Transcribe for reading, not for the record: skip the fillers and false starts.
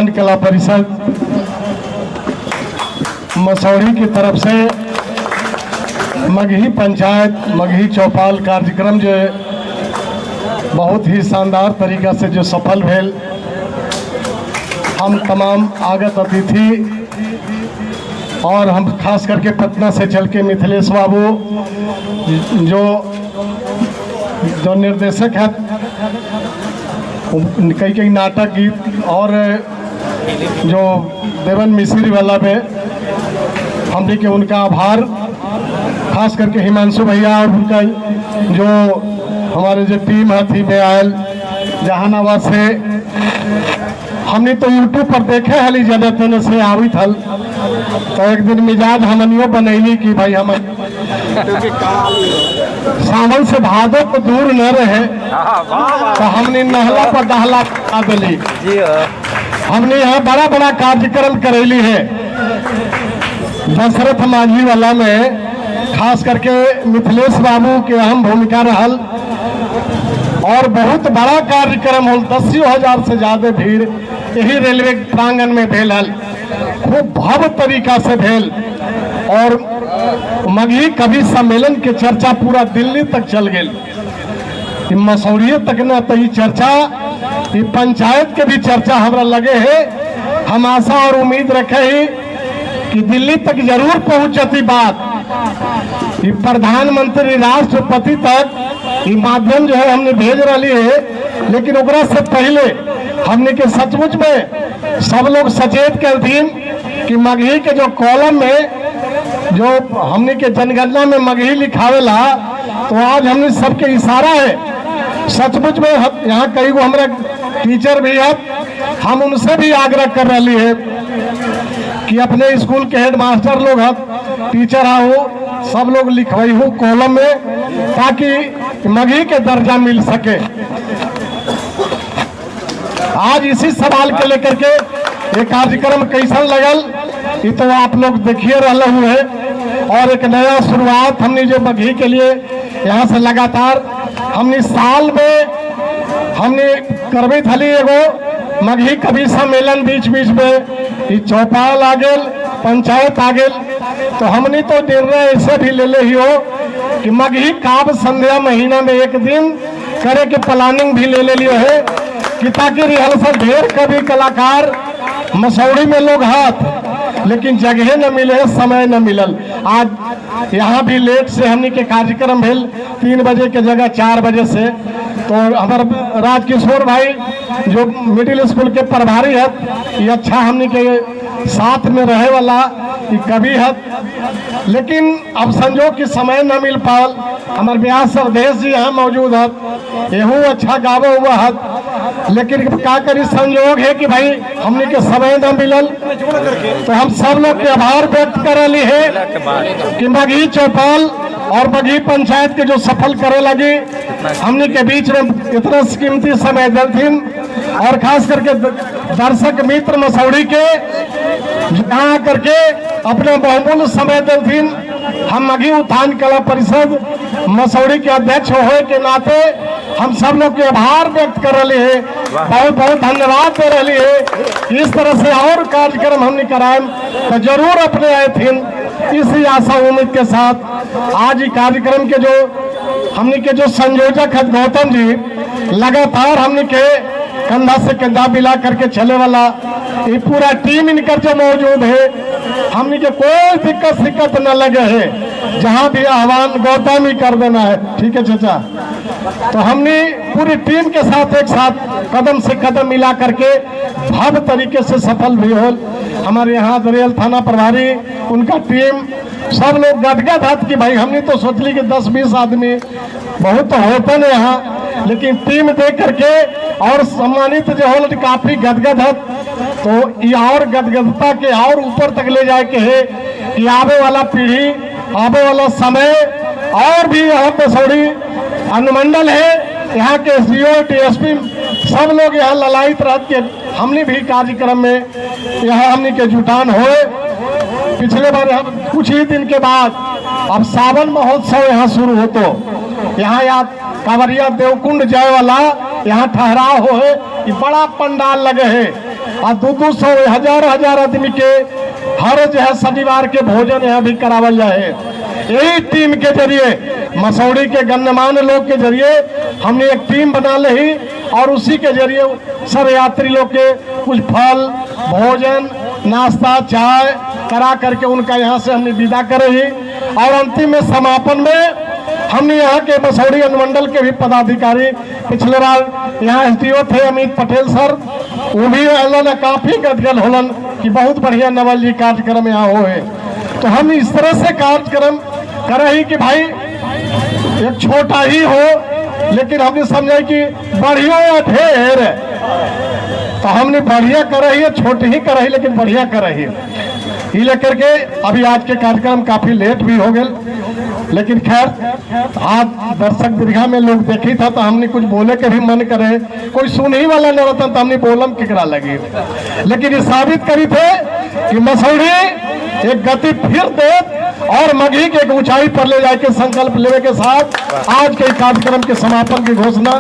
उत्थान कला परिषद मसौढ़ी की तरफ से मगही पंचायत मगही चौपाल कार्यक्रम जो बहुत ही शानदार तरीका से जो सफल भेल। हम तमाम आगत अतिथि और हम खास करके पटना से चल के मिथिलेश बाबू जो निर्देशक हैं, कई नाटक गीत और जो देवन मिश्री वाला पे हमने के उनका आभार, खास करके हिमांशु भैया और उनका जो हमारे जो टीम है थी में आयल जहानाबाद से। हमने तो यूट्यूब पर देखे हली जन से आवी थल, तो एक दिन मिजाज हमनियो बनैली कि भाई हम सावन से भादो को दूर न रहे, तो हमने नहला पर दहला आ दिली। हमने यहाँ बड़ा बड़ा कार्यक्रम करेली है दशरथ माझी वाला में, खास करके मिथिलेश बाबू के अहम भूमिका रहल और बहुत बड़ा कार्यक्रम हो। 10,000 से ज्यादा भीड़ यही रेलवे प्रांगण में भेल, खूब भव्य तरीका से भेल और मगही कवि सम्मेलन के चर्चा पूरा दिल्ली तक चल गई। मसौढ़ी तक न तो ये चर्चा, ये पंचायत के भी चर्चा हमरा लगे है। हम आशा और उम्मीद रखे ही कि दिल्ली तक जरूर पहुंचती बात, ये प्रधानमंत्री राष्ट्रपति तक ये माध्यम जो है हमने भेज रही है। लेकिन ओकरा से पहले हमने के सचमुच में सब लोग सचेत कर दी कि मगही के जो कॉलम में जो हमने के जनगणना में मगही लिखावेला, तो आज हमने सबके इशारा है। सचमुच में यहाँ कई गो हमारा टीचर भी है, हम उनसे भी आग्रह कर रही है कि अपने स्कूल के हेड मास्टर लोग हैं, टीचर हो, सब लोग लिखवाई हो कॉलम में, ताकि मगही के दर्जा मिल सके। आज इसी सवाल के लेकर के ये कार्यक्रम कैसा लगल, ये तो आप लोग देखिए रहे हुए। और एक नया शुरुआत हमने जो मगही के लिए यहाँ से लगातार हमने साल में हमने करबे थली एगो मगही कवि सम्मेलन, बीच बीच में ये चौपाल आ गए, पंचायत आ गए, तो हमने तो निर्णय ऐसे भी ले ही हो कि मगही काव्य संध्या महीना में एक दिन करे के प्लानिंग भी ले लियो है कि ताकि रिहर्सल ढेर कवि कलाकार मसौढ़ी में लोग हाथ, लेकिन जगह न मिले, समय न मिलल। आज यहाँ भी लेट से हमने के कार्यक्रम भेल, 3 बजे के जगह 4 बजे से। तो हमारे राजकिशोर भाई जो मिडिल स्कूल के प्रभारी है, ये अच्छा हमने के साथ में रहे वाला ये कवि है, लेकिन अब संजोग की समय न मिल पाल। हमारे व्यास अवधेश जी यहाँ मौजूद है, यहू अच्छा गावा हुआ है, लेकिन क्या करी संयोग है कि भाई हमने के समय न मिलल। तो हम सब लोग के आभार व्यक्त कर रही है कि मगही चौपाल और मगही पंचायत के जो सफल करे लगी, हमने के बीच में इतना कीमती समय दलथिन और खास करके दर्शक मित्र मसौढ़ी के जहाँ करके अपना बहुमूल्य समय दलथिन। हम मगही उत्थान कला परिषद मसौढ़ी के अध्यक्ष होने के नाते हम सब लोग के आभार व्यक्त कर रहे हैं, बहुत बहुत धन्यवाद दे रही है। इस तरह से और कार्यक्रम हमने कराए तो जरूर अपने आए थे, इसी आशा उम्मीद के साथ आज कार्यक्रम के जो हमने के जो संयोजक है गौतम जी, लगातार हमने के कंधा से कंधा मिला करके चले वाला ये पूरा टीम इनकर जो मौजूद है, हमने के कोई दिक्कत न लगे है। जहां भी आह्वान गौतम ही कर देना है, ठीक है चाचा। तो हमने पूरी टीम के साथ एक साथ कदम से कदम मिला करके भव्य तरीके से सफल भी हो। हमारे यहाँ दरियल थाना प्रभारी, उनका टीम, सब लोग गदगद हाथ की भाई। हमने तो सोच ली कि 10-20 आदमी बहुत तो होते हैं यहाँ, लेकिन टीम देख करके और सम्मानित जो हो काफी गदगद है। तो ये और गदगदता के और ऊपर तक ले जाए के है कि आवे वाला पीढ़ी, आवे वाला समय और भी यहाँ मसौढ़ी अनुमंडल है, यहाँ के एसडीओ टीएसपी सब लोग यहाँ ललायित रह के हमने भी कार्यक्रम में यहाँ हमने के जुटान हुए। पिछले बार हम कुछ ही दिन के बाद अब सावन महोत्सव यहाँ शुरू हो, तो यहाँ कांवरिया देवकुंड जाए वाला यहाँ ठहराव हो है, बड़ा पंडाल लगे है और 200 हजार आदमी के हर जो है शनिवार के भोजन यहाँ भी करावल जाए। यही टीम के जरिए मसौड़ी के गण्यमान्य लोग के जरिए हमने एक टीम बना ली और उसी के जरिए सब यात्री लोग के कुछ फल भोजन नाश्ता चाय करा करके उनका यहाँ से हमने विदा करे। और अंतिम में समापन में हमने यहाँ के मसौड़ी अनुमंडल के भी पदाधिकारी पिछले बार यहाँ एसडीओ थे अमित पटेल सर, वो भी अल्लाह काफी गदगद होलन कि बहुत बढ़िया नवल जी कार्यक्रम यहाँ होए। तो हम इस तरह से कार्यक्रम करे ही कि भाई एक छोटा ही हो लेकिन हमने समझा कि बढ़िया या ढेर, तो हमने बढ़िया करे ही छोटी ही करे ही लेकिन बढ़िया करे ही लेकर के अभी आज के कार्यक्रम काफी लेट भी हो गए। लेकिन खैर आज दर्शक दीर्घा में लोग देखी था तो हमने कुछ बोले के भी मन करे, कोई सुन ही वाला न रहता तो हमने बोलम केकरा लगी। लेकिन ये साबित करी थे कि मसौड़ी एक गति फिर दे और मगही के एक ऊंचाई पर ले जाके संकल्प लेवे के साथ आज के कार्यक्रम के समापन की घोषणा